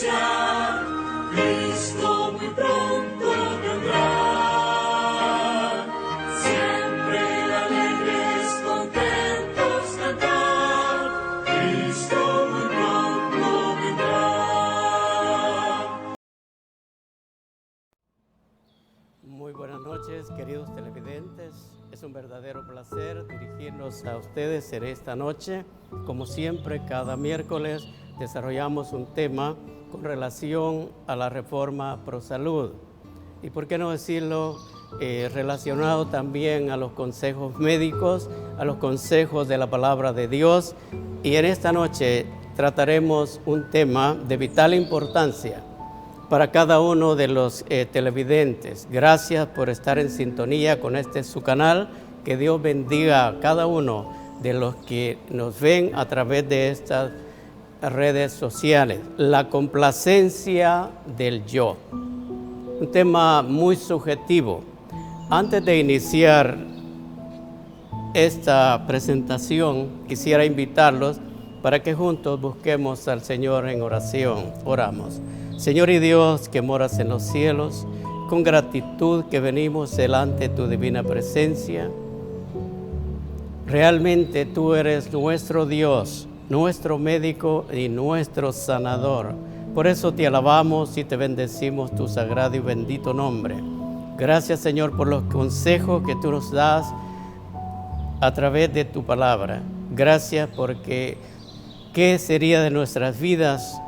anunciar, Cristo muy pronto vendrá. Siempre alegres, contentos cantar, Cristo muy pronto vendrá. Muy buenas noches, queridos televidentes. Es un verdadero placer dirigirnos a ustedes en esta noche. Como siempre, cada miércoles desarrollamos un tema con relación a la reforma ProSalud. Y por qué no decirlo, relacionado también a los consejos médicos, a los consejos de la palabra de Dios. Y en esta noche trataremos un tema de vital importancia para cada uno de los televidentes. Gracias por estar en sintonía con su canal. Que Dios bendiga a cada uno de los que nos ven a través de estas redes sociales. La complacencia del yo. Un tema muy subjetivo. Antes de iniciar esta presentación, quisiera invitarlos para que juntos busquemos al Señor en oración. Oramos. Señor y Dios que moras en los cielos, con gratitud que venimos delante de tu divina presencia. Realmente tú eres nuestro Dios, nuestro médico y nuestro sanador. Por eso te alabamos y te bendecimos tu sagrado y bendito nombre. Gracias, Señor, por los consejos que tú nos das a través de tu palabra. Gracias porque ¿qué sería de nuestras vidas,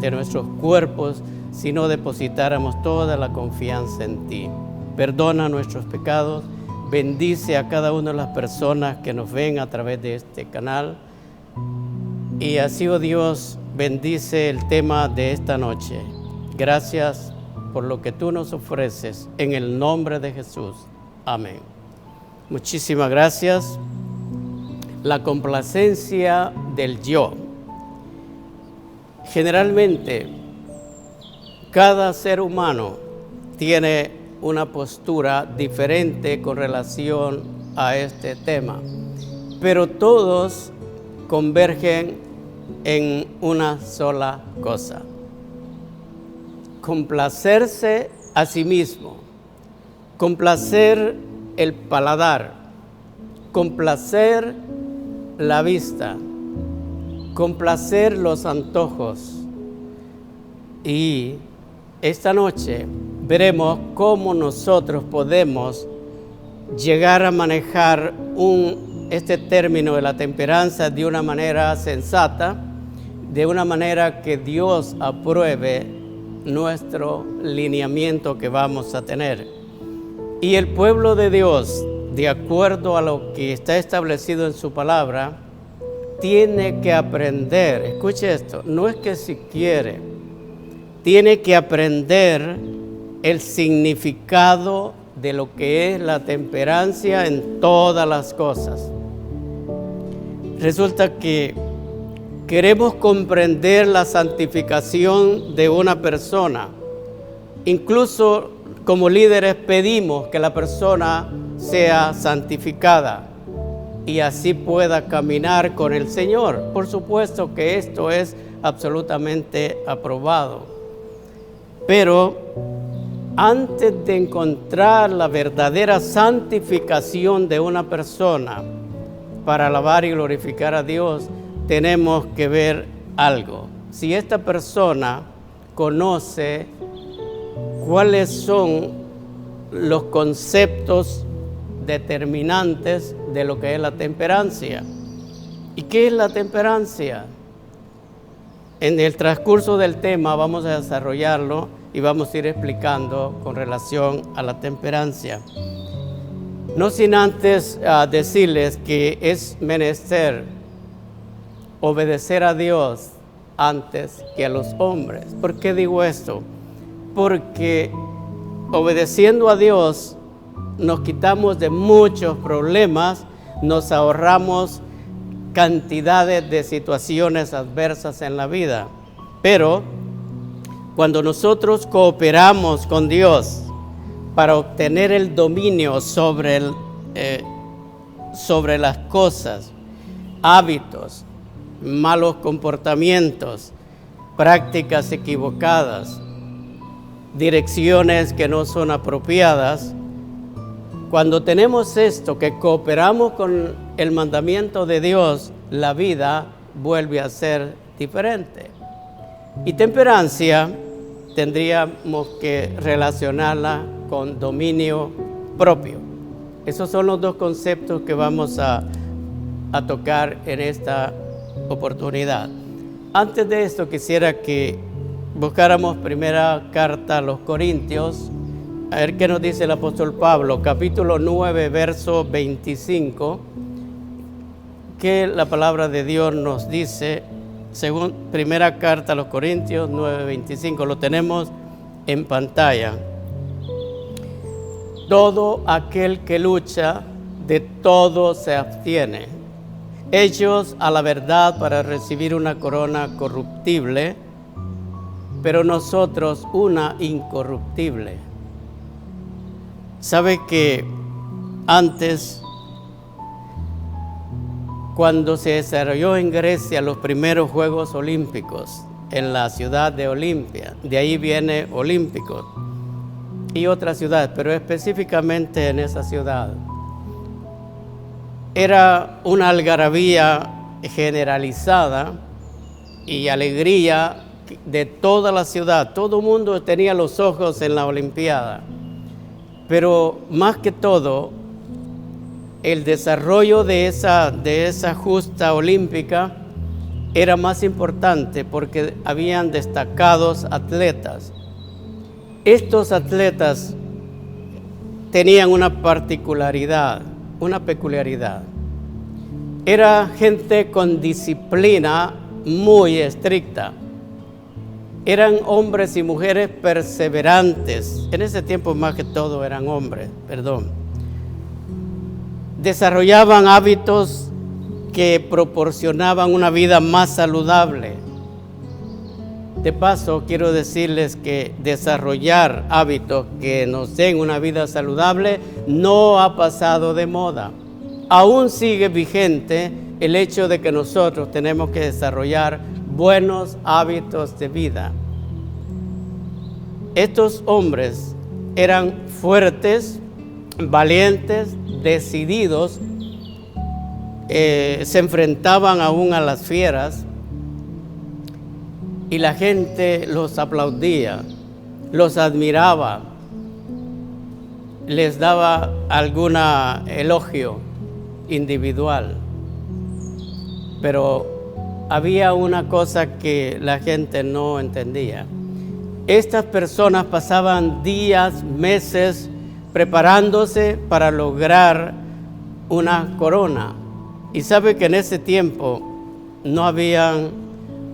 de nuestros cuerpos, si no depositáramos toda la confianza en ti? Perdona nuestros pecados, bendice a cada una de las personas que nos ven a través de este canal. Y así, oh Dios, bendice el tema de esta noche. Gracias por lo que tú nos ofreces, en el nombre de Jesús. Amén. Muchísimas gracias. La complacencia del yo. Generalmente, cada ser humano tiene una postura diferente con relación a este tema, pero todos convergen en una sola cosa: complacerse a sí mismo, complacer el paladar, complacer la vista, complacer los antojos. Y esta noche veremos cómo nosotros podemos llegar a manejar este término de la temperanza de una manera sensata, de una manera que Dios apruebe nuestro lineamiento que vamos a tener. Y el pueblo de Dios, de acuerdo a lo que está establecido en su palabra, tiene que aprender, escuche esto, no es que si quiere, tiene que aprender el significado de lo que es la temperancia en todas las cosas. Resulta que queremos comprender la santificación de una persona. Incluso como líderes pedimos que la persona sea santificada y así pueda caminar con el Señor. Por supuesto que esto es absolutamente aprobado. Pero antes de encontrar la verdadera santificación de una persona para alabar y glorificar a Dios, tenemos que ver algo. Si esta persona conoce cuáles son los conceptos determinantes de lo que es la temperancia. ¿Y qué es la temperancia? En el transcurso del tema vamos a desarrollarlo y vamos a ir explicando con relación a la temperancia. No sin antes decirles que es menester obedecer a Dios antes que a los hombres. ¿Por qué digo esto? Porque obedeciendo a Dios nos quitamos de muchos problemas, nos ahorramos cantidades de situaciones adversas en la vida. Pero cuando nosotros cooperamos con Dios para obtener el dominio sobre las cosas, hábitos, malos comportamientos, prácticas equivocadas, direcciones que no son apropiadas. Cuando tenemos esto, que cooperamos con el mandamiento de Dios, la vida vuelve a ser diferente. Y temperancia tendríamos que relacionarla con dominio propio. Esos son los dos conceptos que vamos a tocar en esta oportunidad. Antes de esto quisiera que buscáramos primera carta a los Corintios, a ver qué nos dice el apóstol Pablo, capítulo 9, verso 25, que la palabra de Dios nos dice, según primera carta a los Corintios 9, 25, lo tenemos en pantalla. Todo aquel que lucha, de todo se abstiene. Ellos a la verdad para recibir una corona corruptible, pero nosotros una incorruptible. ¿Sabe que antes, cuando se desarrolló en Grecia los primeros Juegos Olímpicos, en la ciudad de Olimpia, de ahí viene Olímpicos, y otras ciudades, pero específicamente en esa ciudad, era una algarabía generalizada y alegría de toda la ciudad. Todo el mundo tenía los ojos en la Olimpiada. Pero más que todo, el desarrollo de esa justa olímpica era más importante porque habían destacados atletas. Estos atletas tenían una particularidad, una peculiaridad. Era gente con disciplina muy estricta. Eran hombres y mujeres perseverantes. En ese tiempo más que todo eran hombres, Desarrollaban hábitos que proporcionaban una vida más saludable. De paso, quiero decirles que desarrollar hábitos que nos den una vida saludable no ha pasado de moda. Aún sigue vigente el hecho de que nosotros tenemos que desarrollar buenos hábitos de vida. Estos hombres eran fuertes, valientes, decididos, se enfrentaban aún a las fieras y la gente los aplaudía, los admiraba, les daba algún elogio individual. Pero había una cosa que la gente no entendía. Estas personas pasaban días, meses preparándose para lograr una corona. Y sabe que en ese tiempo no habían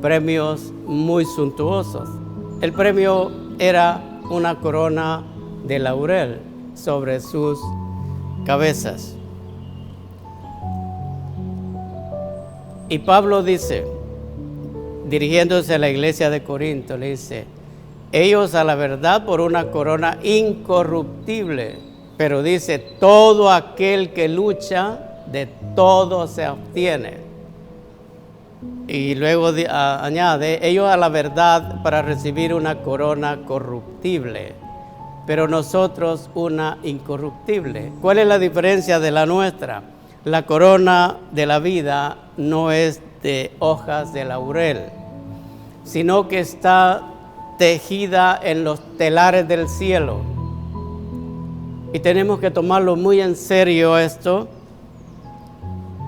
premios muy suntuosos. El premio era una corona de laurel sobre sus cabezas. Y Pablo dice, dirigiéndose a la iglesia de Corinto, le dice, ellos a la verdad por una corona incorruptible, pero dice, todo aquel que lucha, de todo se abstiene. Y luego añade, ellos a la verdad para recibir una corona corruptible, pero nosotros una incorruptible. ¿Cuál es la diferencia de la nuestra? La corona de la vida no es de hojas de laurel, sino que está tejida en los telares del cielo. Y tenemos que tomarlo muy en serio esto,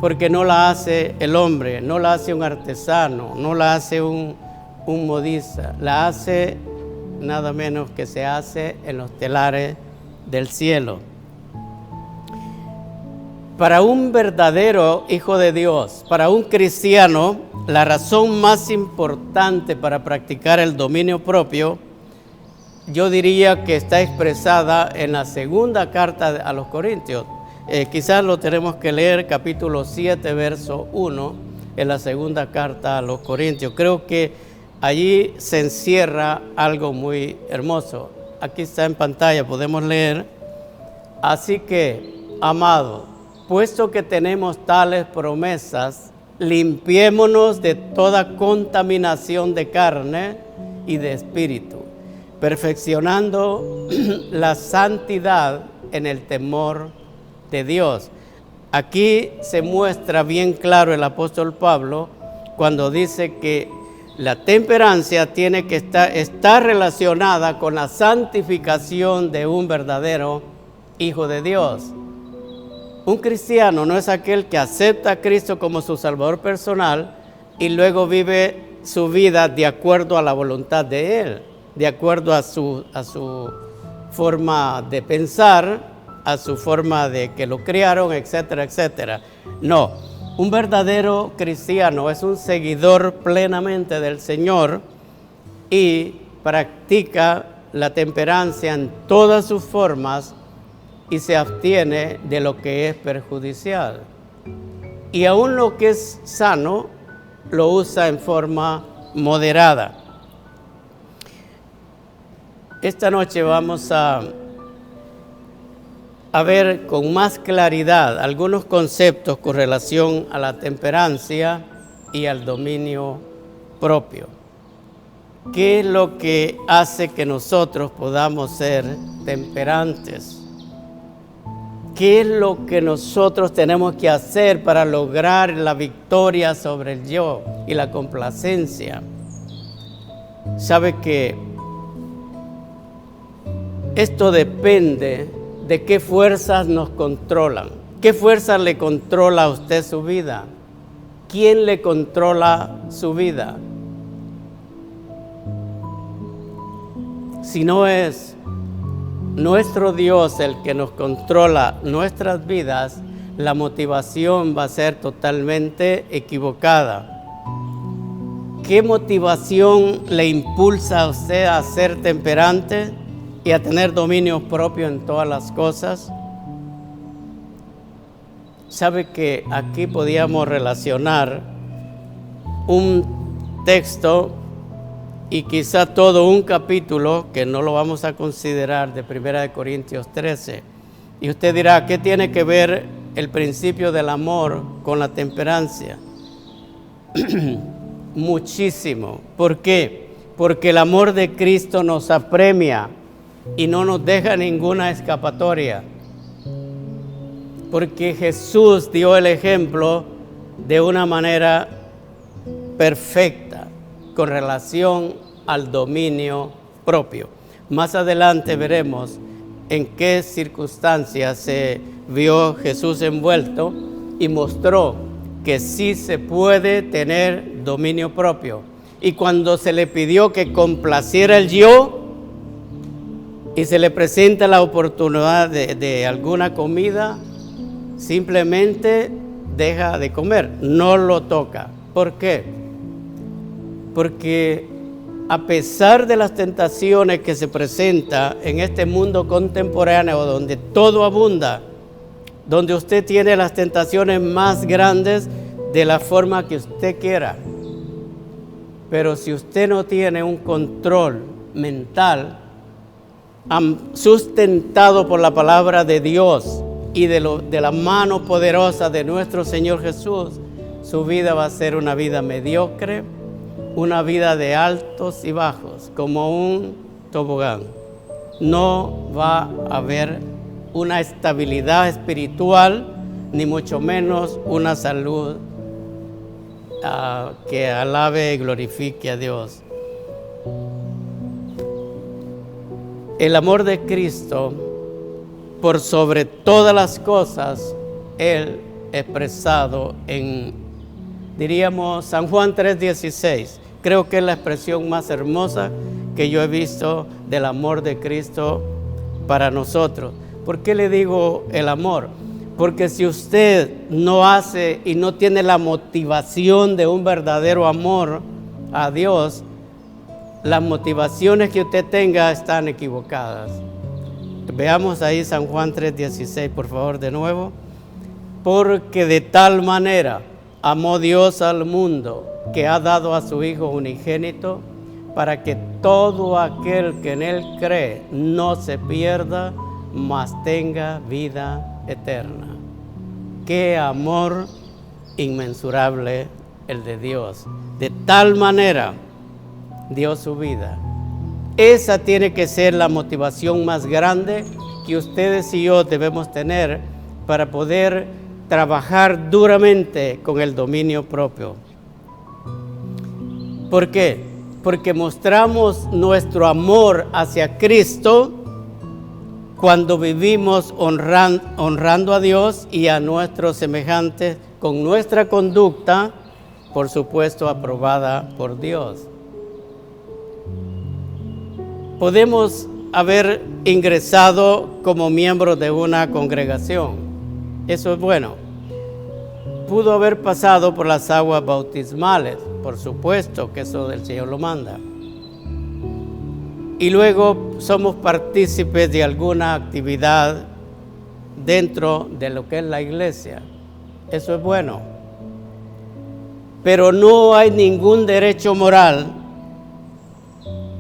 porque no la hace el hombre, no la hace un artesano, no la hace un modista, la hace nada menos que se hace en los telares del cielo. Para un verdadero hijo de Dios, para un cristiano, la razón más importante para practicar el dominio propio, yo diría que está expresada en la segunda carta a los Corintios. Quizás lo tenemos que leer, capítulo 7, verso 1, en la segunda carta a los Corintios. Creo que allí se encierra algo muy hermoso. Aquí está en pantalla, podemos leer. Así que, amados, puesto que tenemos tales promesas, limpiémonos de toda contaminación de carne y de espíritu, perfeccionando la santidad en el temor de Dios. Aquí se muestra bien claro el apóstol Pablo cuando dice que la temperancia tiene que estar relacionada con la santificación de un verdadero hijo de Dios. Un cristiano no es aquel que acepta a Cristo como su Salvador personal y luego vive su vida de acuerdo a la voluntad de Él, de acuerdo a su forma de pensar, a su forma de que lo criaron, etcétera, etcétera. No, un verdadero cristiano es un seguidor plenamente del Señor y practica la temperancia en todas sus formas y se abstiene de lo que es perjudicial. Y aún lo que es sano, lo usa en forma moderada. Esta noche vamos a ver con más claridad algunos conceptos con relación a la temperancia y al dominio propio. ¿Qué es lo que hace que nosotros podamos ser temperantes? ¿Qué es lo que nosotros tenemos que hacer para lograr la victoria sobre el yo y la complacencia? Sabe que esto depende de qué fuerzas nos controlan. ¿Qué fuerza le controla a usted su vida? ¿Quién le controla su vida? Si no es nuestro Dios el que nos controla nuestras vidas, la motivación va a ser totalmente equivocada. ¿Qué motivación le impulsa a usted a ser temperante y a tener dominio propio en todas las cosas? Sabe que aquí podíamos relacionar un texto y quizá todo un capítulo, que no lo vamos a considerar, de 1 Corintios 13. Y usted dirá, ¿qué tiene que ver el principio del amor con la temperancia? Muchísimo. ¿Por qué? Porque el amor de Cristo nos apremia y no nos deja ninguna escapatoria. Porque Jesús dio el ejemplo de una manera perfecta con relación al dominio propio. Más adelante veremos en qué circunstancias se vio Jesús envuelto y mostró que sí se puede tener dominio propio. Y cuando se le pidió que complaciera el yo y se le presenta la oportunidad de alguna comida, simplemente deja de comer, no lo toca. ¿Por qué? Porque a pesar de las tentaciones que se presentan en este mundo contemporáneo donde todo abunda, donde usted tiene las tentaciones más grandes de la forma que usted quiera, pero si usted no tiene un control mental sustentado por la palabra de Dios y de la mano poderosa de nuestro Señor Jesús, su vida va a ser una vida mediocre, una vida de altos y bajos, como un tobogán. No va a haber una estabilidad espiritual, ni mucho menos una salud que alabe y glorifique a Dios. El amor de Cristo, por sobre todas las cosas, Él expresado en, diríamos, San Juan 3:16. Creo que es la expresión más hermosa que yo he visto del amor de Cristo para nosotros. ¿Por qué le digo el amor? Porque si usted no hace y no tiene la motivación de un verdadero amor a Dios, las motivaciones que usted tenga están equivocadas. Veamos ahí San Juan 3:16, por favor, de nuevo. Porque de tal manera amó Dios al mundo, que ha dado a su Hijo unigénito, para que todo aquel que en Él cree no se pierda, mas tenga vida eterna. ¡Qué amor inmensurable el de Dios. De tal manera dio su vida. Esa tiene que ser la motivación más grande que ustedes y yo debemos tener para poder trabajar duramente con el dominio propio. ¿Por qué? Porque mostramos nuestro amor hacia Cristo cuando vivimos honrando a Dios y a nuestros semejantes con nuestra conducta, por supuesto, aprobada por Dios. Podemos haber ingresado como miembros de una congregación. Eso es bueno. Pudo haber pasado por las aguas bautismales, por supuesto que eso el Señor lo manda. Y luego somos partícipes de alguna actividad dentro de lo que es la iglesia. Eso es bueno. Pero no hay ningún derecho moral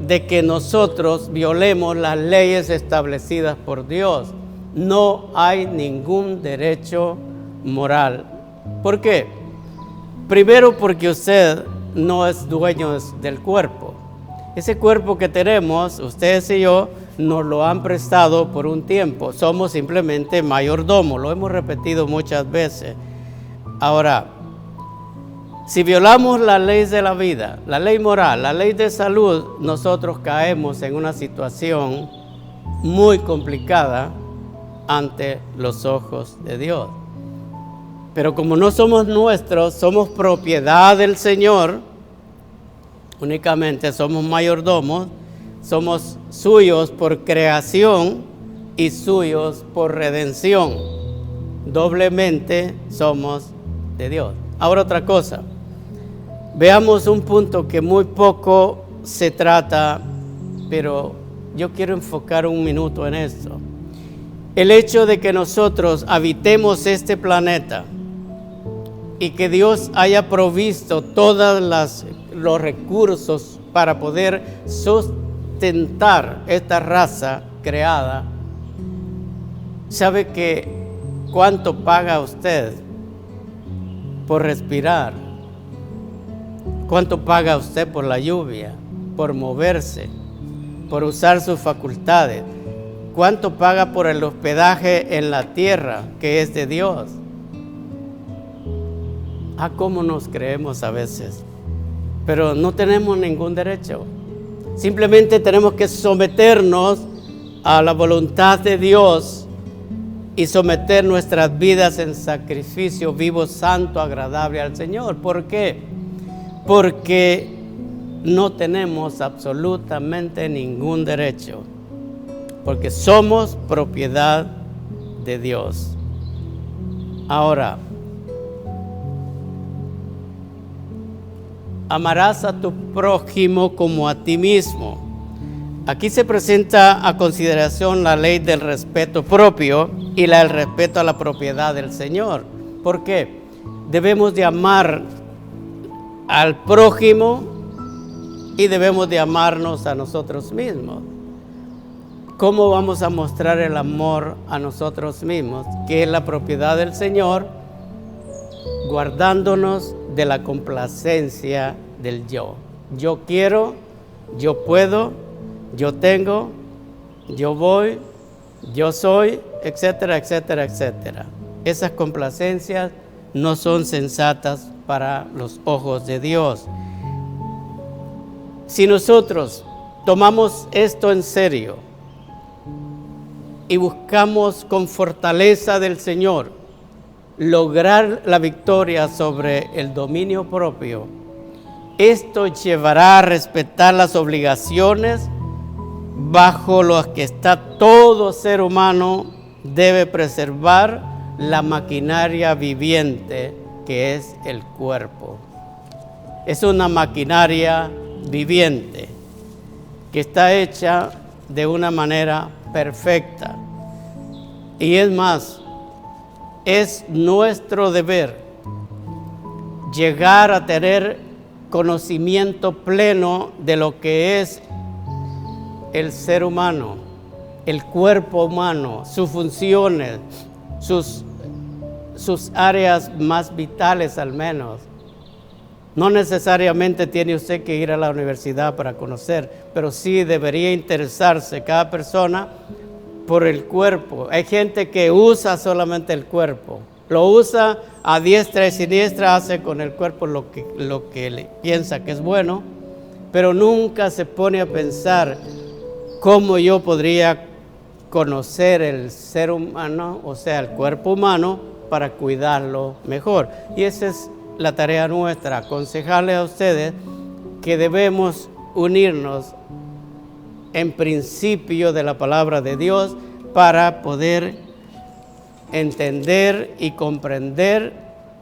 de que nosotros violemos las leyes establecidas por Dios. No hay ningún derecho moral. ¿Por qué? Primero, porque usted no es dueño del cuerpo. Ese cuerpo que tenemos, ustedes y yo, nos lo han prestado por un tiempo. Somos simplemente mayordomos, lo hemos repetido muchas veces. Ahora, si violamos la ley de la vida, la ley moral, la ley de salud, nosotros caemos en una situación muy complicada ante los ojos de Dios. Pero como no somos nuestros, somos propiedad del Señor, únicamente somos mayordomos, somos suyos por creación y suyos por redención. Doblemente somos de Dios. Ahora otra cosa, veamos un punto que muy poco se trata, pero yo quiero enfocar un minuto en esto. El hecho de que nosotros habitemos este planeta y que Dios haya provisto todos los recursos para poder sustentar esta raza creada, ¿sabe que cuánto paga usted por respirar? ¿Cuánto paga usted por la lluvia, por moverse, por usar sus facultades? ¿Cuánto paga por el hospedaje en la tierra que es de Dios? ¿Cómo nos creemos a veces? Pero no tenemos ningún derecho. Simplemente tenemos que someternos a la voluntad de Dios y someter nuestras vidas en sacrificio vivo, santo, agradable al Señor. ¿Por qué? Porque no tenemos absolutamente ningún derecho. Porque somos propiedad de Dios. Ahora, amarás a tu prójimo como a ti mismo. Aquí se presenta a consideración la ley del respeto propio y el respeto a la propiedad del Señor. ¿Por qué? Debemos de amar al prójimo y debemos de amarnos a nosotros mismos. ¿Cómo vamos a mostrar el amor a nosotros mismos, que es la propiedad del Señor, guardándonos de la complacencia del yo? Yo quiero, yo puedo, yo tengo, yo voy, yo soy, etcétera, etcétera, etcétera. Esas complacencias no son sensatas para los ojos de Dios. Si nosotros tomamos esto en serio y buscamos con fortaleza del Señor lograr la victoria sobre el dominio propio, esto llevará a respetar las obligaciones bajo las que está todo ser humano. Debe preservar la maquinaria viviente que es el cuerpo. Es una maquinaria viviente que está hecha de una manera perfecta. Y es más, es nuestro deber llegar a tener conocimiento pleno de lo que es el ser humano, el cuerpo humano, sus funciones, sus áreas más vitales al menos. No necesariamente tiene usted que ir a la universidad para conocer, pero sí debería interesarse cada persona por el cuerpo. Hay gente que usa solamente el cuerpo, lo usa a diestra y siniestra, hace con el cuerpo lo que le piensa que es bueno, pero nunca se pone a pensar cómo yo podría conocer el ser humano, o sea, el cuerpo humano, para cuidarlo mejor. Y esa es la tarea nuestra, aconsejarles a ustedes que debemos unirnos en principio de la palabra de Dios para poder entender y comprender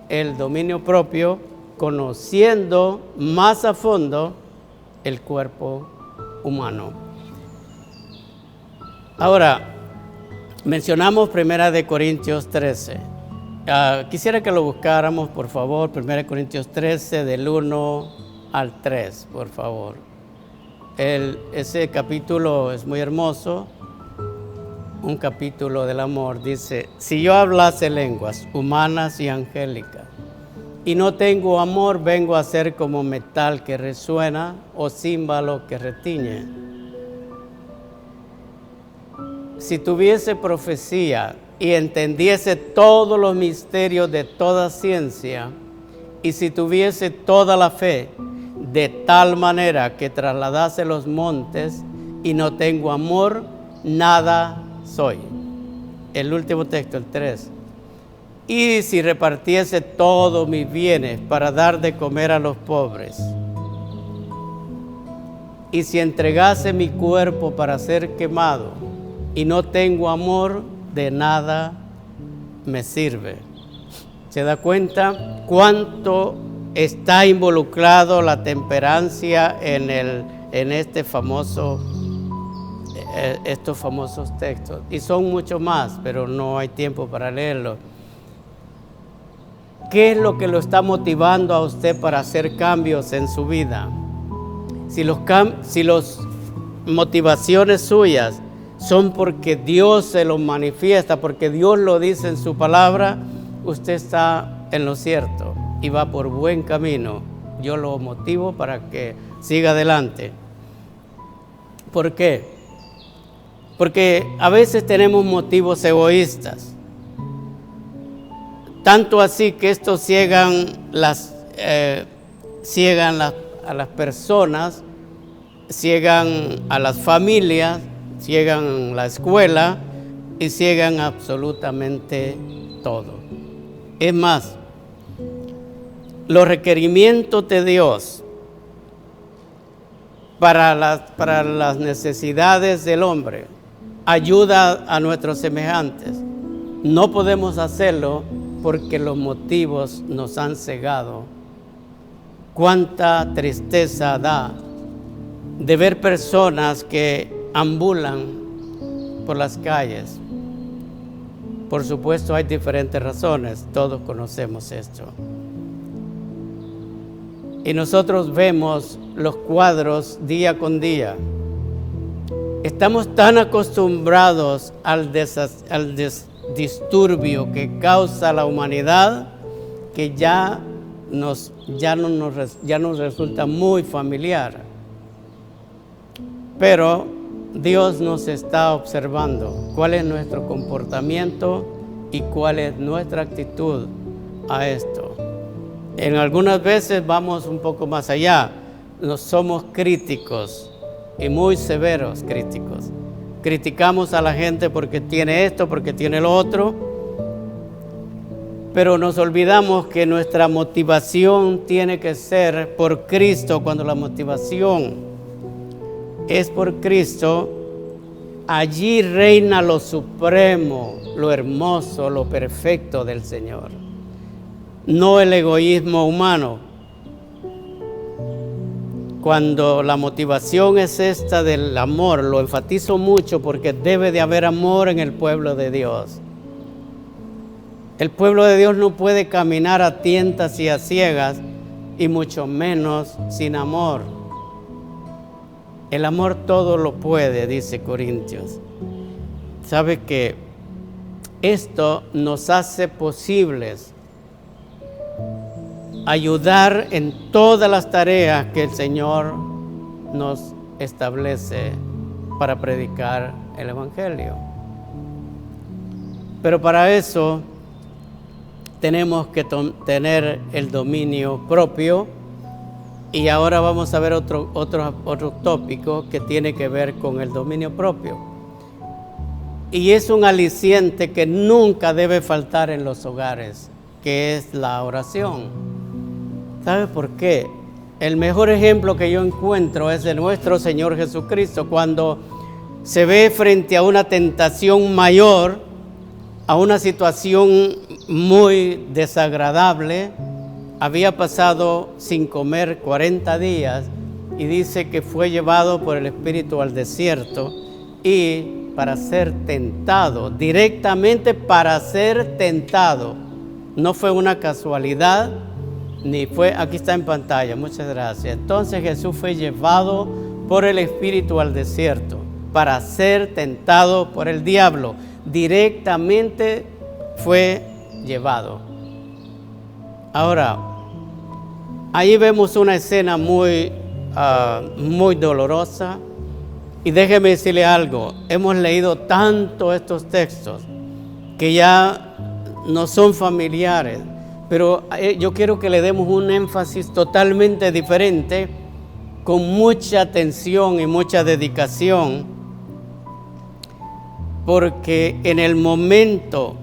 el dominio propio, conociendo más a fondo el cuerpo humano. Ahora, mencionamos 1 Corintios 13. Quisiera que lo buscáramos, por favor, 1 Corintios 13, del 1 al 3, por favor. Ese capítulo es muy hermoso, un capítulo del amor. Dice: si yo hablase lenguas humanas y angélicas, y no tengo amor, vengo a ser como metal que resuena o címbalo que retiñe. Si tuviese profecía y entendiese todos los misterios de toda ciencia, y si tuviese toda la fe, de tal manera que trasladase los montes, y no tengo amor, nada soy. El último texto, el 3. Y si repartiese todos mis bienes para dar de comer a los pobres, y si entregase mi cuerpo para ser quemado, y no tengo amor, de nada me sirve. ¿Se da cuenta cuánto está involucrado la temperancia en estos famosos textos? Y son mucho más, pero no hay tiempo para leerlo. ¿Qué es lo que lo está motivando a usted para hacer cambios en su vida? Si las motivaciones suyas son porque Dios se lo manifiesta, porque Dios lo dice en su palabra, usted está en lo cierto y va por buen camino. Yo lo motivo para que siga adelante. ¿Por qué? Porque a veces tenemos motivos egoístas, tanto así que estos ciegan a las personas, ciegan a las familias, ciegan la escuela y ciegan absolutamente todo. Es más, los requerimientos de Dios para las necesidades del hombre, ayuda a nuestros semejantes. No podemos hacerlo porque los motivos nos han cegado. Cuánta tristeza da de ver personas que ambulan por las calles. Por supuesto, hay diferentes razones, todos conocemos esto. Y nosotros vemos los cuadros día con día. Estamos tan acostumbrados al disturbio que causa la humanidad que ya nos resulta muy familiar. Pero Dios nos está observando cuál es nuestro comportamiento y cuál es nuestra actitud a esto. En algunas veces vamos un poco más allá. Nos somos críticos y muy severos críticos. Criticamos a la gente porque tiene esto, porque tiene lo otro, pero nos olvidamos que nuestra motivación tiene que ser por Cristo. Cuando la motivación es por Cristo, allí reina lo supremo, lo hermoso, lo perfecto del Señor, no el egoísmo humano. Cuando la motivación es esta del amor, lo enfatizo mucho porque debe de haber amor en el pueblo de Dios. El pueblo de Dios no puede caminar a tientas y a ciegas, y mucho menos sin amor. El amor todo lo puede, dice Corintios. Sabe que esto nos hace posibles ayudar en todas las tareas que el Señor nos establece para predicar el Evangelio. Pero para eso tenemos que tener el dominio propio, y ahora vamos a ver otro tópico que tiene que ver con el dominio propio. Y es un aliciente que nunca debe faltar en los hogares, que es la oración. ¿Sabe por qué? El mejor ejemplo que yo encuentro es de nuestro Señor Jesucristo, cuando se ve frente a una tentación mayor, a una situación muy desagradable. Había pasado sin comer 40 días y dice que fue llevado por el Espíritu al desierto y para ser tentado, directamente para ser tentado. No fue una casualidad, ni fue, aquí está en pantalla, muchas gracias. Entonces Jesús fue llevado por el Espíritu al desierto para ser tentado por el diablo. Directamente fue llevado. Ahora, ahí vemos una escena muy dolorosa. Y déjeme decirle algo, hemos leído tanto estos textos que ya no son familiares, pero yo quiero que le demos un énfasis totalmente diferente, con mucha atención y mucha dedicación, porque en el momento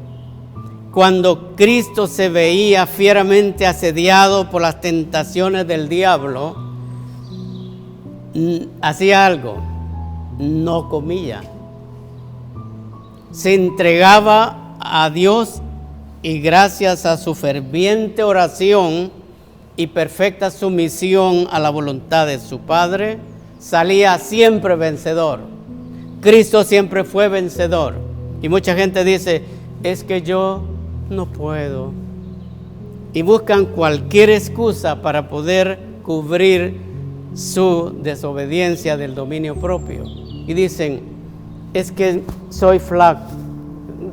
cuando Cristo se veía fieramente asediado por las tentaciones del diablo, hacía algo: no comía. Se entregaba a Dios, y gracias a su ferviente oración y perfecta sumisión a la voluntad de su Padre, salía siempre vencedor. Cristo siempre fue vencedor. Y mucha gente dice: es que yo no puedo. Y buscan cualquier excusa para poder cubrir su desobediencia del dominio propio. Y dicen: es que soy flaco,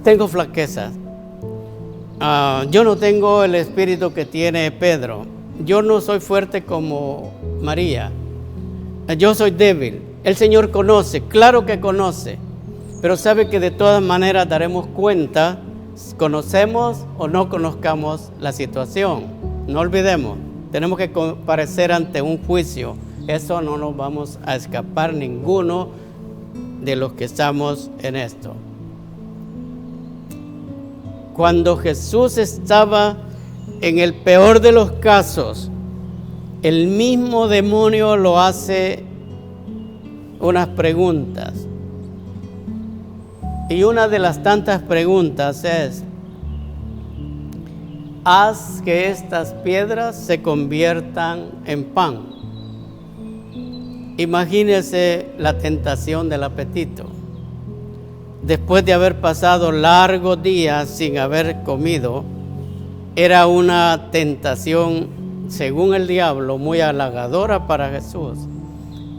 tengo flaquezas. Yo no tengo el espíritu que tiene Pedro. Yo no soy fuerte como María. Yo soy débil. El Señor conoce, claro que conoce, pero sabe que de todas maneras daremos cuenta, conocemos o no conozcamos la situación. No olvidemos, tenemos que comparecer ante un juicio. Eso no nos vamos a escapar ninguno de los que estamos en esto. Cuando Jesús estaba en el peor de los casos, el mismo demonio lo hace unas preguntas. Y una de las tantas preguntas es: haz que estas piedras se conviertan en pan. Imagínese la tentación del apetito. Después de haber pasado largos días sin haber comido, era una tentación, según el diablo, muy halagadora para Jesús.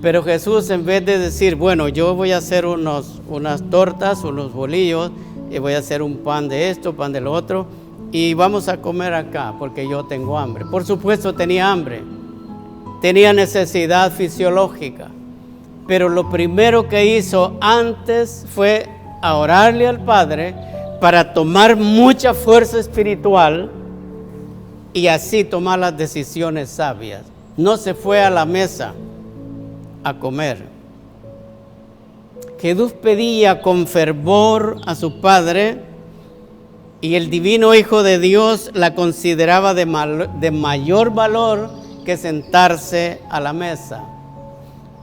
Pero Jesús, en vez de decir: bueno, yo voy a hacer unas tortas, unos bolillos, y voy a hacer un pan de esto, pan de lo otro, y vamos a comer acá porque yo tengo hambre. Por supuesto tenía hambre, tenía necesidad fisiológica, pero lo primero que hizo antes fue a orarle al Padre para tomar mucha fuerza espiritual y así tomar las decisiones sabias. No se fue a la mesa a comer. Jesús pedía con fervor a su Padre, y el divino Hijo de Dios la consideraba de mayor valor que sentarse a la mesa.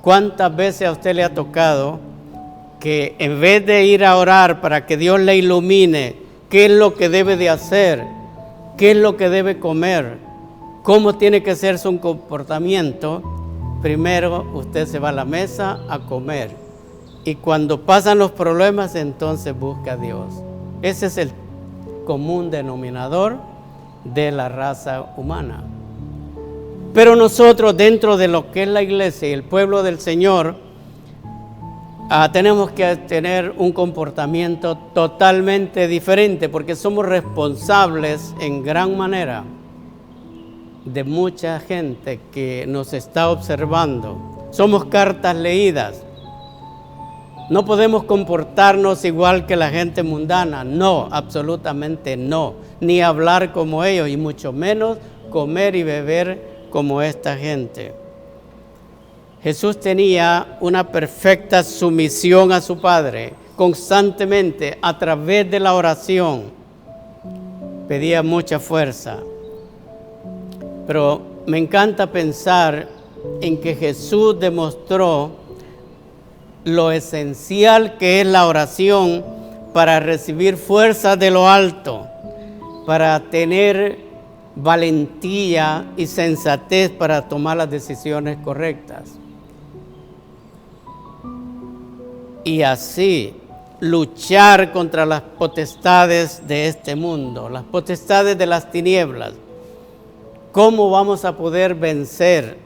¿Cuántas veces a usted le ha tocado que en vez de ir a orar para que Dios le ilumine qué es lo que debe de hacer, qué es lo que debe comer, cómo tiene que ser su comportamiento, primero usted se va a la mesa a comer, y cuando pasan los problemas entonces busca a Dios? Ese es el común denominador de la raza humana. Pero nosotros, dentro de lo que es la iglesia y el pueblo del Señor, tenemos que tener un comportamiento totalmente diferente porque somos responsables en gran manera de mucha gente que nos está observando. Somos cartas leídas. No podemos comportarnos igual que la gente mundana. No, absolutamente no. Ni hablar como ellos y mucho menos comer y beber como esta gente. Jesús tenía una perfecta sumisión a su Padre constantemente a través de la oración. Pedía mucha fuerza. Pero me encanta pensar en que Jesús demostró lo esencial que es la oración para recibir fuerza de lo alto, para tener valentía y sensatez para tomar las decisiones correctas. Y así luchar contra las potestades de este mundo, las potestades de las tinieblas. ¿Cómo vamos a poder vencer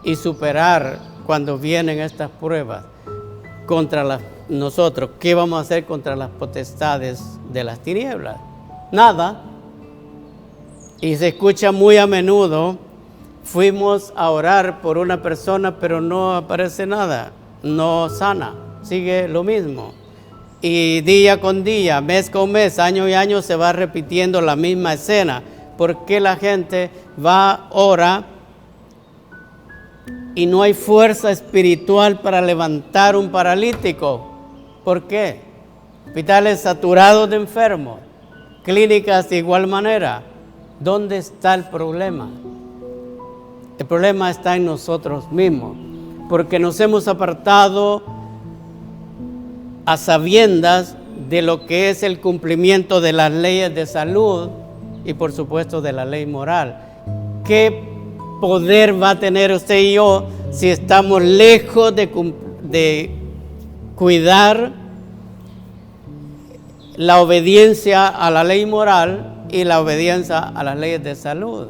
y superar cuando vienen estas pruebas contra nosotros? ¿Qué vamos a hacer contra las potestades de las tinieblas? Nada. Y se escucha muy a menudo, fuimos a orar por una persona, pero no aparece nada, no sana, sigue lo mismo. Y día con día, mes con mes, año y año se va repitiendo la misma escena. ¿Por qué la gente va, ora y no hay fuerza espiritual para levantar un paralítico? ¿Por qué? Hospitales saturados de enfermos, clínicas de igual manera. ¿Dónde está el problema? El problema está en nosotros mismos, porque nos hemos apartado a sabiendas de lo que es el cumplimiento de las leyes de salud y por supuesto de la ley moral. ¿Qué poder va a tener usted y yo si estamos lejos de cuidar la obediencia a la ley moral y la obediencia a las leyes de salud?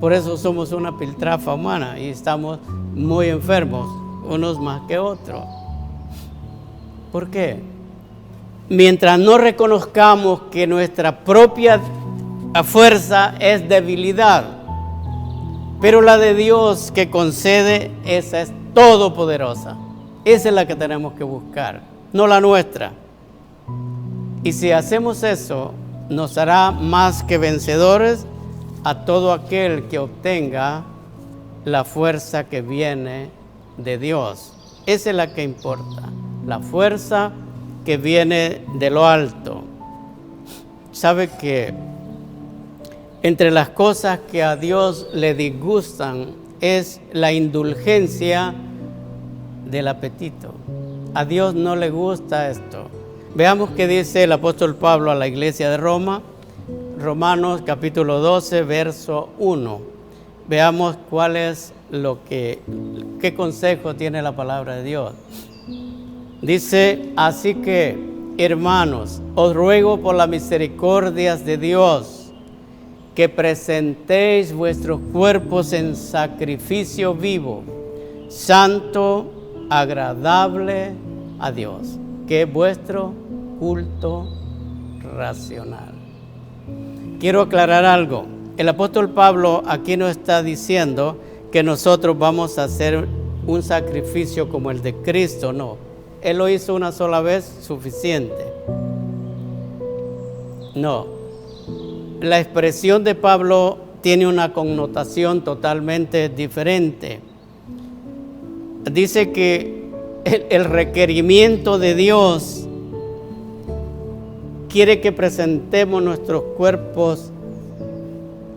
Por eso somos una piltrafa humana y estamos muy enfermos, unos más que otros. ¿Por qué? Mientras no reconozcamos que nuestra propia fuerza es debilidad, pero la de Dios que concede, esa es todopoderosa. Esa es la que tenemos que buscar, no la nuestra. Y si hacemos eso, nos hará más que vencedores a todo aquel que obtenga la fuerza que viene de Dios. Esa es la que importa, la fuerza que viene de lo alto. ¿Sabe que entre las cosas que a Dios le disgustan es la indulgencia del apetito? A Dios no le gusta esto. Veamos qué dice el apóstol Pablo a la iglesia de Roma, Romanos capítulo 12, verso 1. Veamos cuál es qué consejo tiene la palabra de Dios. Dice, así que, hermanos, os ruego por las misericordias de Dios, que presentéis vuestros cuerpos en sacrificio vivo, santo, agradable a Dios, que es vuestro culto racional. Quiero aclarar algo. El apóstol Pablo aquí no está diciendo que nosotros vamos a hacer un sacrificio como el de Cristo, no. Él lo hizo una sola vez, suficiente. No. La expresión de Pablo tiene una connotación totalmente diferente. Dice que el requerimiento de Dios quiere que presentemos nuestros cuerpos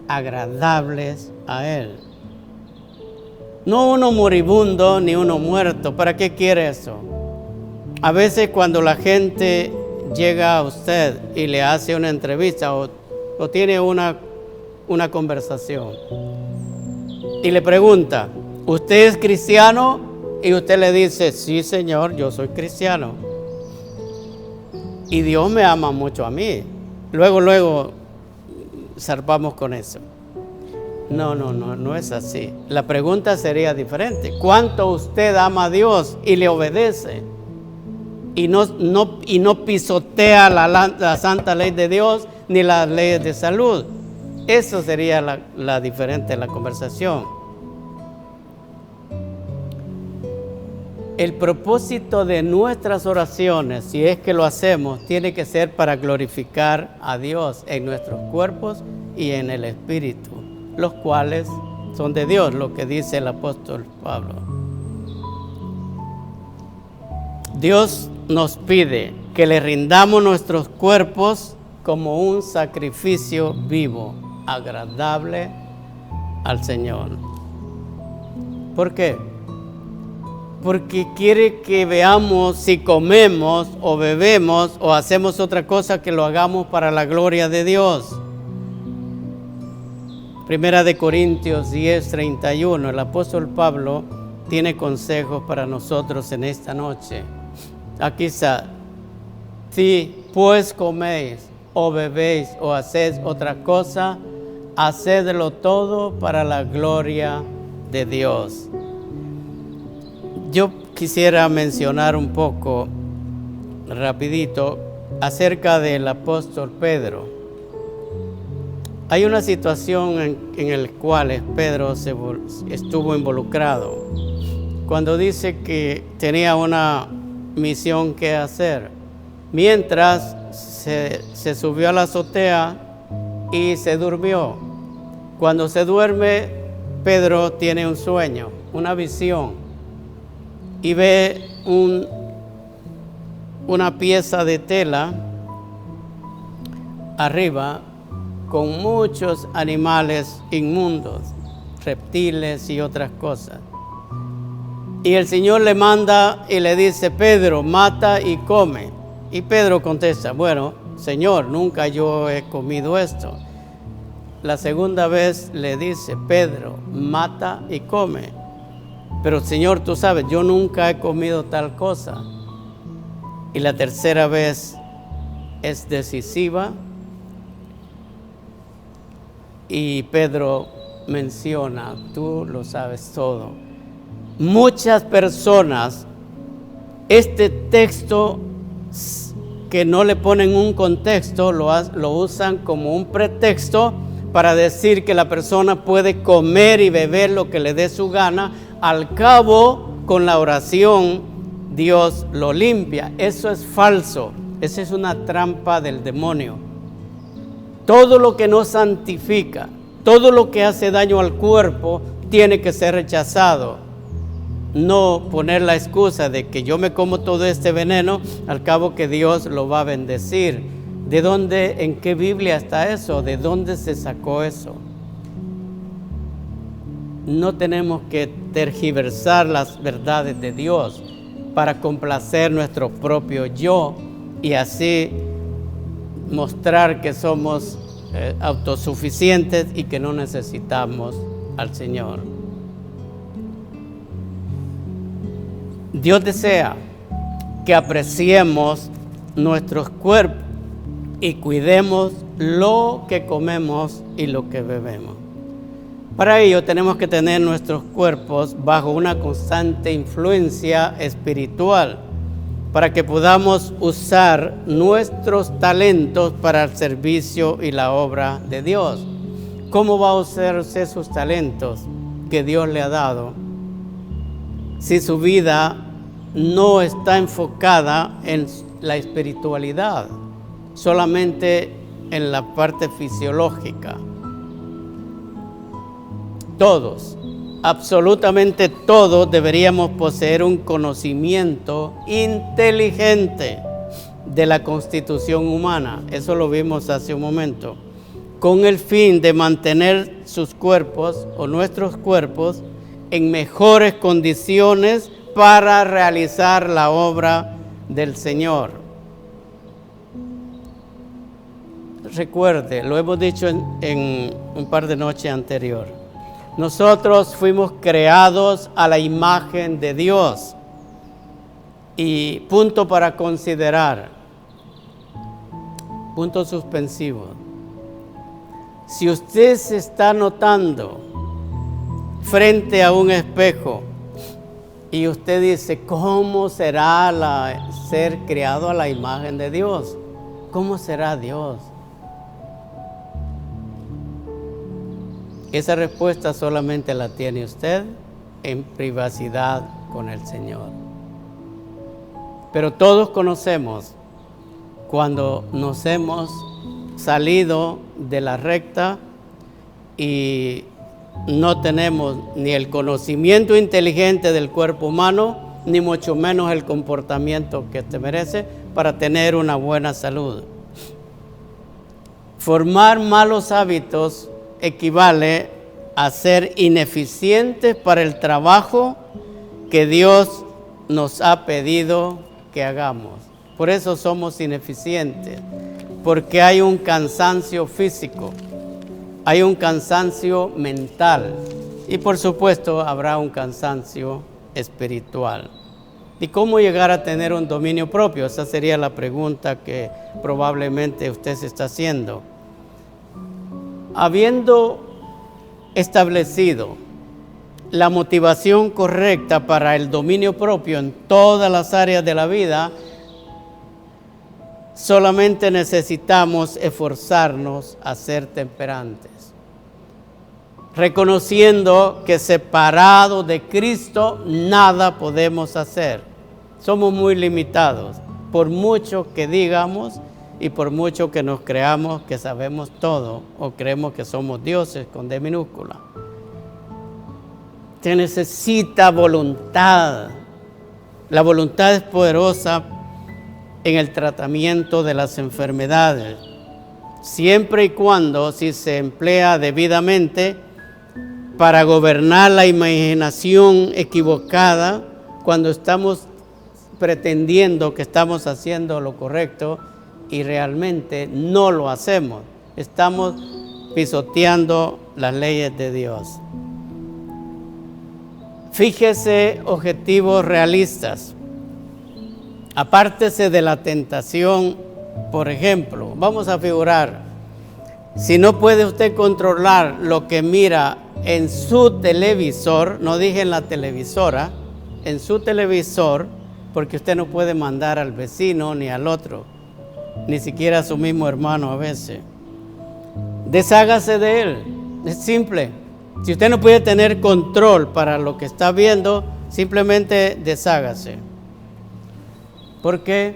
agradables a Él. No uno moribundo ni uno muerto. ¿Para qué quiere eso? A veces cuando la gente llega a usted y le hace una entrevista o tiene una conversación y le pregunta, ¿usted es cristiano? Y usted le dice, sí señor, yo soy cristiano y Dios me ama mucho a mí. Luego zarpamos con eso. No es así. La pregunta sería diferente. ¿Cuánto usted ama a Dios y le obedece? y no pisotea la santa ley de Dios ni las leyes de salud. Eso sería la diferente en la conversación. El propósito de nuestras oraciones, si es que lo hacemos, tiene que ser para glorificar a Dios en nuestros cuerpos y en el espíritu, los cuales son de Dios, lo que dice el apóstol Pablo. Dios nos pide que le rindamos nuestros cuerpos como un sacrificio vivo, agradable al Señor. ¿Por qué? Porque quiere que veamos si comemos o bebemos o hacemos otra cosa, que lo hagamos para la gloria de Dios. Primera de Corintios 10:31, el apóstol Pablo tiene consejos para nosotros en esta noche. Aquí está: si pues coméis o bebéis o hacéis otra cosa, hacedlo todo para la gloria de Dios. Yo quisiera mencionar un poco, rapidito, acerca del apóstol Pedro. Hay una situación en la cual Pedro estuvo involucrado, cuando dice que tenía una misión que hacer, mientras se subió a la azotea y se durmió. Cuando se duerme, Pedro tiene un sueño, una visión, y ve una pieza de tela arriba con muchos animales inmundos, reptiles y otras cosas. Y el Señor le manda y le dice: Pedro, mata y come. Y Pedro contesta: bueno, Señor, nunca yo he comido esto. La segunda vez le dice: Pedro, mata y come. Pero Señor, tú sabes, yo nunca he comido tal cosa. Y la tercera vez es decisiva. Y Pedro menciona: tú lo sabes todo. Muchas personas, este texto que no le ponen un contexto, lo usan como un pretexto para decir que la persona puede comer y beber lo que le dé su gana. Al cabo, con la oración, Dios lo limpia. Eso es falso. Esa es una trampa del demonio. Todo lo que no santifica, todo lo que hace daño al cuerpo, tiene que ser rechazado. No poner la excusa de que yo me como todo este veneno, al cabo que Dios lo va a bendecir. ¿De dónde, en qué Biblia está eso? ¿De dónde se sacó eso? No tenemos que tergiversar las verdades de Dios para complacer nuestro propio yo y así mostrar que somos autosuficientes y que no necesitamos al Señor. Dios desea que apreciemos nuestros cuerpos y cuidemos lo que comemos y lo que bebemos. Para ello tenemos que tener nuestros cuerpos bajo una constante influencia espiritual para que podamos usar nuestros talentos para el servicio y la obra de Dios. ¿Cómo va a usar usted sus talentos que Dios le ha dado si su vida no está enfocada en la espiritualidad, solamente en la parte fisiológica? Todos, absolutamente todos, deberíamos poseer un conocimiento inteligente de la constitución humana. Eso lo vimos hace un momento, con el fin de mantener sus cuerpos o nuestros cuerpos en mejores condiciones para realizar la obra del Señor. Recuerde, lo hemos dicho en un par de noches anteriores. Nosotros fuimos creados a la imagen de Dios. Y punto para considerar, punto suspensivo. Si usted se está notando frente a un espejo Y usted dice, ¿cómo será ser creado a la imagen de Dios? ¿Cómo será Dios? Esa respuesta solamente la tiene usted en privacidad con el Señor. Pero todos conocemos cuando nos hemos salido de la recta y no tenemos ni el conocimiento inteligente del cuerpo humano, ni mucho menos el comportamiento que te merece para tener una buena salud. Formar malos hábitos equivale a ser ineficientes para el trabajo que Dios nos ha pedido que hagamos. Por eso somos ineficientes, porque hay un cansancio físico, hay un cansancio mental y por supuesto habrá un cansancio espiritual. ¿Y cómo llegar a tener un dominio propio? Esa sería la pregunta que probablemente usted se está haciendo. Habiendo establecido la motivación correcta para el dominio propio en todas las áreas de la vida, solamente necesitamos esforzarnos a ser temperantes, reconociendo que separados de Cristo nada podemos hacer. Somos muy limitados, por mucho que digamos y por mucho que nos creamos que sabemos todo o creemos que somos dioses con D minúscula. Se necesita voluntad. La voluntad es poderosa en el tratamiento de las enfermedades, siempre y cuando, si se emplea debidamente para gobernar la imaginación equivocada, cuando estamos pretendiendo que estamos haciendo lo correcto y realmente no lo hacemos. Estamos pisoteando las leyes de Dios. Fíjese objetivos realistas. Apártese de la tentación. Por ejemplo, vamos a figurar, si no puede usted controlar lo que mira en su televisor, no dije en la televisora, en su televisor, porque usted no puede mandar al vecino ni al otro, ni siquiera a su mismo hermano a veces. Deshágase de él, es simple. Si usted no puede tener control para lo que está viendo, simplemente deshágase. ¿Por qué?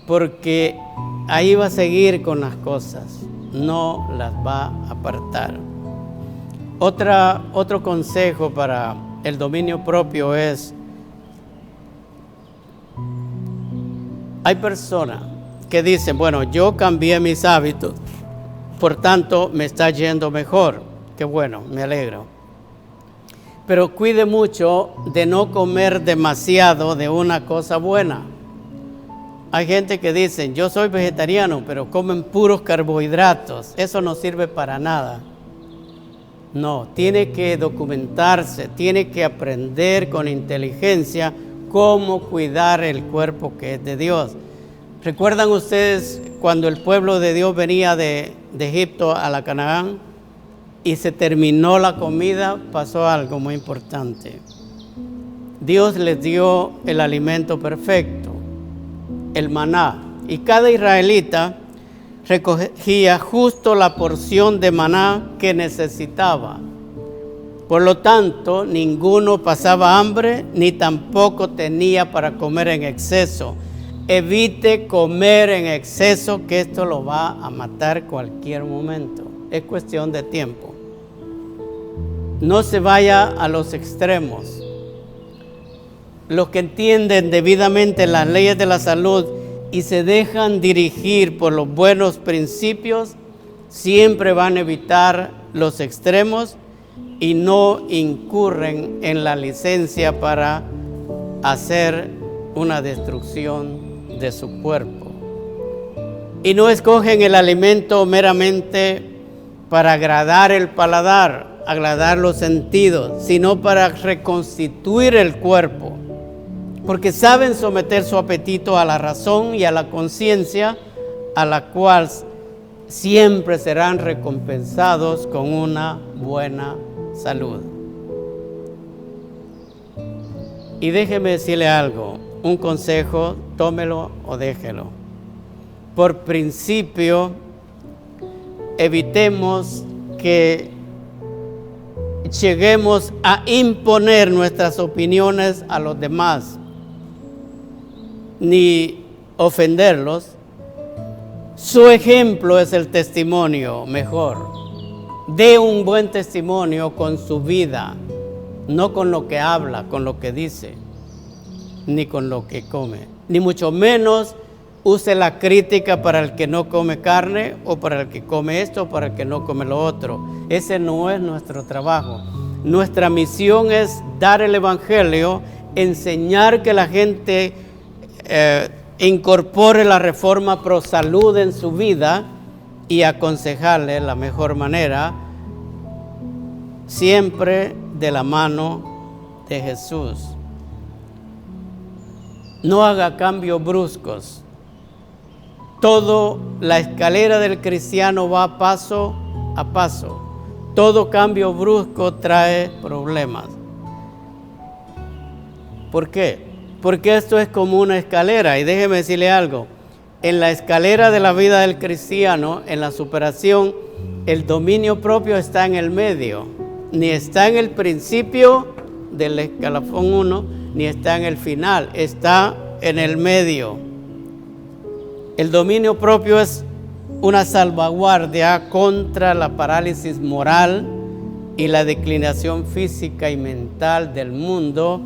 Porque ahí va a seguir con las cosas, no las va a apartar. Otro consejo para el dominio propio es, hay personas que dicen, bueno, yo cambié mis hábitos, por tanto me está yendo mejor. Qué bueno, me alegro. Pero cuide mucho de no comer demasiado de una cosa buena. Hay gente que dice, yo soy vegetariano, pero comen puros carbohidratos. Eso no sirve para nada. No, tiene que documentarse, tiene que aprender con inteligencia cómo cuidar el cuerpo que es de Dios. ¿Recuerdan ustedes cuando el pueblo de Dios venía de Egipto a la Canaán y se terminó la comida? Pasó algo muy importante. Dios les dio el alimento perfecto, el maná, y cada israelita recogía justo la porción de maná que necesitaba. Por lo tanto, ninguno pasaba hambre ni tampoco tenía para comer en exceso. Evite comer en exceso, que esto lo va a matar cualquier momento. Es cuestión de tiempo. No se vaya a los extremos. Los que entienden debidamente las leyes de la salud y se dejan dirigir por los buenos principios, siempre van a evitar los extremos y no incurren en la licencia para hacer una destrucción de su cuerpo. Y no escogen el alimento meramente para agradar el paladar, agradar los sentidos, sino para reconstituir el cuerpo. Porque saben someter su apetito a la razón y a la conciencia, a la cual siempre serán recompensados con una buena salud. Y déjeme decirle algo, un consejo, tómelo o déjelo. Por principio, evitemos que lleguemos a imponer nuestras opiniones a los demás, ni ofenderlos. Su ejemplo es el testimonio mejor. Dé un buen testimonio con su vida, no con lo que habla, con lo que dice, ni con lo que come, ni mucho menos use la crítica para el que no come carne, o para el que come esto, o para el que no come lo otro. Ese no es nuestro trabajo. Nuestra misión es dar el evangelio, enseñar que la gente incorpore la reforma pro salud en su vida y aconsejarle la mejor manera, siempre de la mano de Jesús. No haga cambios bruscos. Toda la escalera del cristiano va paso a paso. Todo cambio brusco trae problemas. ¿Por qué? Porque esto es como una escalera. Y déjeme decirle algo. En la escalera de la vida del cristiano, en la superación, el dominio propio está en el medio. Ni está en el principio del escalafón 1, ni está en el final. Está en el medio. El dominio propio es una salvaguardia contra la parálisis moral y la declinación física y mental del mundo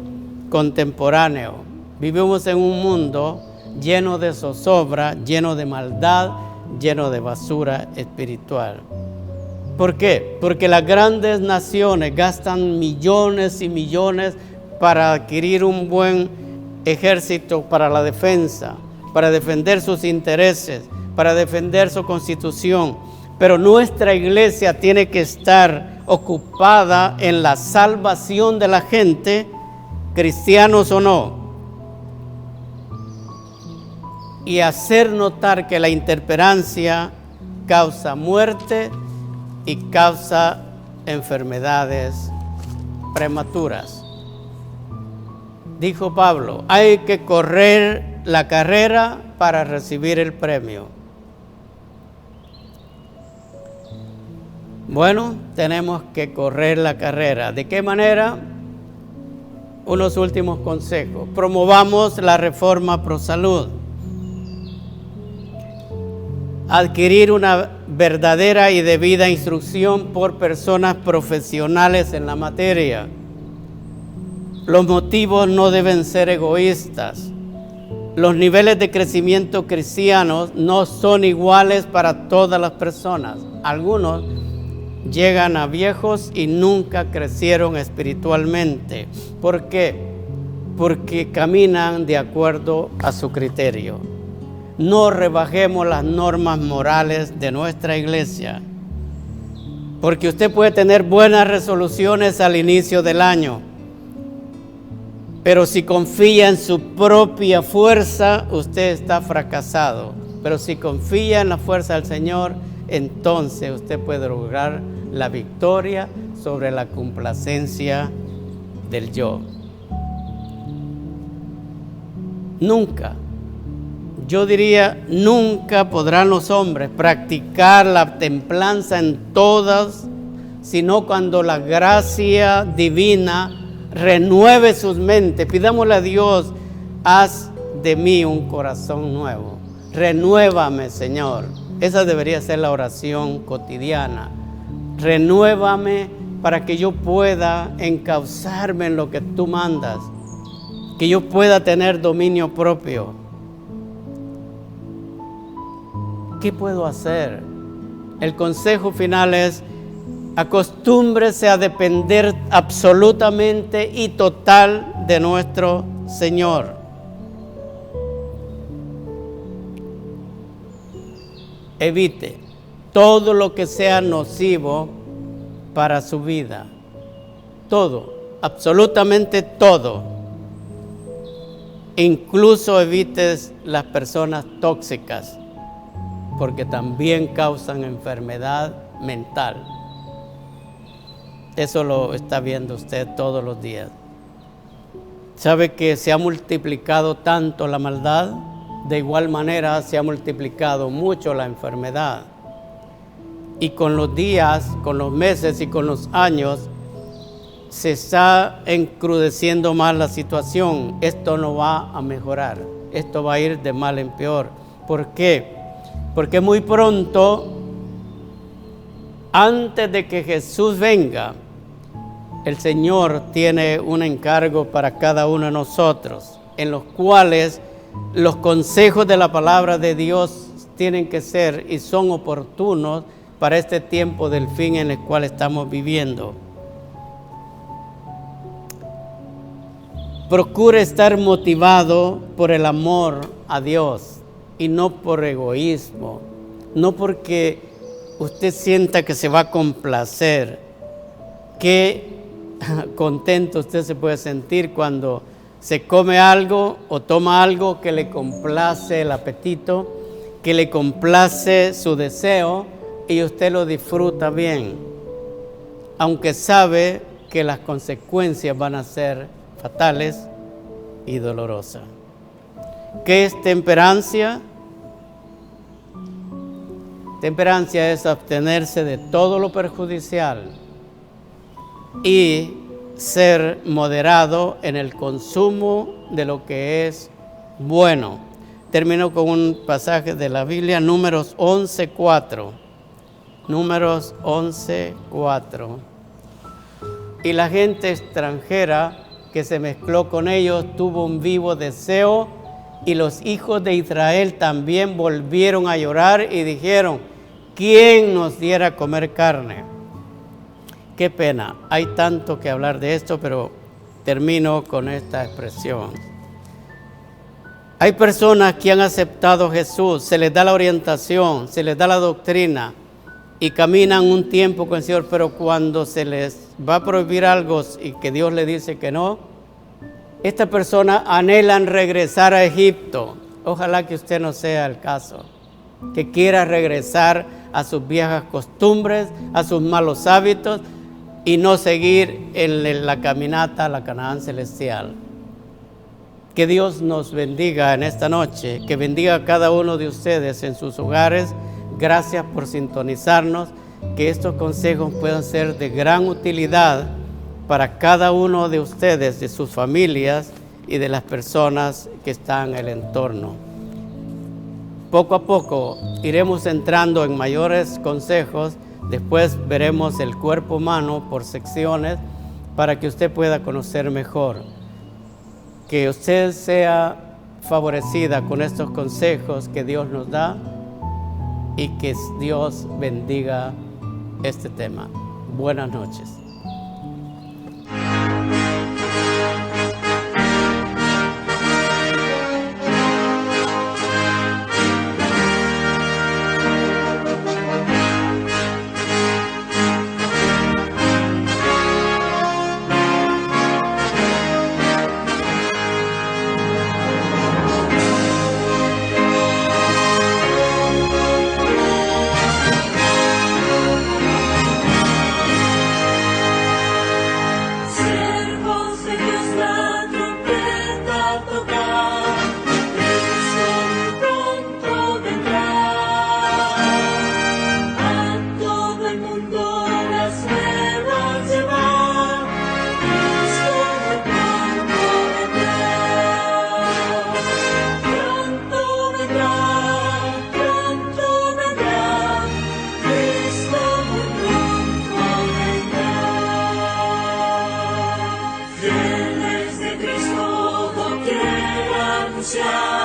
contemporáneo. Vivimos en un mundo lleno de zozobra, lleno de maldad, lleno de basura espiritual. ¿Por qué? Porque las grandes naciones gastan millones y millones para adquirir un buen ejército para la defensa, para defender sus intereses, para defender su constitución. Pero nuestra iglesia tiene que estar ocupada en la salvación de la gente, cristianos o no, y hacer notar que la intemperancia causa muerte y causa enfermedades prematuras. Dijo Pablo, hay que correr la carrera para recibir el premio. Bueno, tenemos que correr la carrera. ¿De qué manera? Unos últimos consejos. Promovamos la reforma pro salud. Adquirir una verdadera y debida instrucción por personas profesionales en la materia. Los motivos no deben ser egoístas. Los niveles de crecimiento cristianos no son iguales para todas las personas. Algunos llegan a viejos y nunca crecieron espiritualmente. ¿Por qué? Porque caminan de acuerdo a su criterio. No rebajemos las normas morales de nuestra iglesia, porque usted puede tener buenas resoluciones al inicio del año, pero si confía en su propia fuerza, usted está fracasado. Pero si confía en la fuerza del Señor, entonces usted puede lograr la victoria sobre la complacencia del yo. Nunca, yo diría, nunca podrán los hombres practicar la templanza en todas, sino cuando la gracia divina renueve sus mentes. Pidámosle a Dios, haz de mí un corazón nuevo. Renuévame, Señor. Esa debería ser la oración cotidiana. Renuévame para que yo pueda encauzarme en lo que tú mandas, que yo pueda tener dominio propio. ¿Qué puedo hacer? El consejo final es: acostúmbrese a depender absolutamente y total de nuestro Señor. Evite todo lo que sea nocivo para su vida. Todo, absolutamente todo. Incluso evites las personas tóxicas, porque también causan enfermedad mental. Eso lo está viendo usted todos los días. ¿Sabe que se ha multiplicado tanto la maldad? De igual manera se ha multiplicado mucho la enfermedad. Y con los días, con los meses y con los años, se está encrudeciendo más la situación. Esto no va a mejorar. Esto va a ir de mal en peor. ¿Por qué? Porque muy pronto, antes de que Jesús venga, el Señor tiene un encargo para cada uno de nosotros, en los cuales los consejos de la palabra de Dios tienen que ser y son oportunos para este tiempo del fin en el cual estamos viviendo. Procure estar motivado por el amor a Dios y no por egoísmo, no porque usted sienta que se va a complacer. Qué contento usted se puede sentir cuando se come algo o toma algo que le complace el apetito, que le complace su deseo y usted lo disfruta bien, aunque sabe que las consecuencias van a ser fatales y dolorosas. ¿Qué es temperancia? Temperancia es abstenerse de todo lo perjudicial y ser moderado en el consumo de lo que es bueno. Termino con un pasaje de la Biblia, Números 11:4. Números 11:4. Y la gente extranjera que se mezcló con ellos tuvo un vivo deseo, y los hijos de Israel también volvieron a llorar y dijeron: ¿quién nos diera a comer carne? Qué pena, hay tanto que hablar de esto, pero termino con esta expresión. Hay personas que han aceptado a Jesús, se les da la orientación, se les da la doctrina y caminan un tiempo con el Señor, pero cuando se les va a prohibir algo y que Dios le dice que no, estas personas anhelan regresar a Egipto. Ojalá que usted no sea el caso, que quiera regresar a sus viejas costumbres, a sus malos hábitos y no seguir en la caminata a la Canaán celestial. Que Dios nos bendiga en esta noche, que bendiga a cada uno de ustedes en sus hogares. Gracias por sintonizarnos, que estos consejos puedan ser de gran utilidad para cada uno de ustedes, de sus familias y de las personas que están en el entorno. Poco a poco iremos entrando en mayores consejos, después veremos el cuerpo humano por secciones para que usted pueda conocer mejor. Que usted sea favorecida con estos consejos que Dios nos da y que Dios bendiga este tema. Buenas noches. Fieles de Cristo, doquiera anunciar.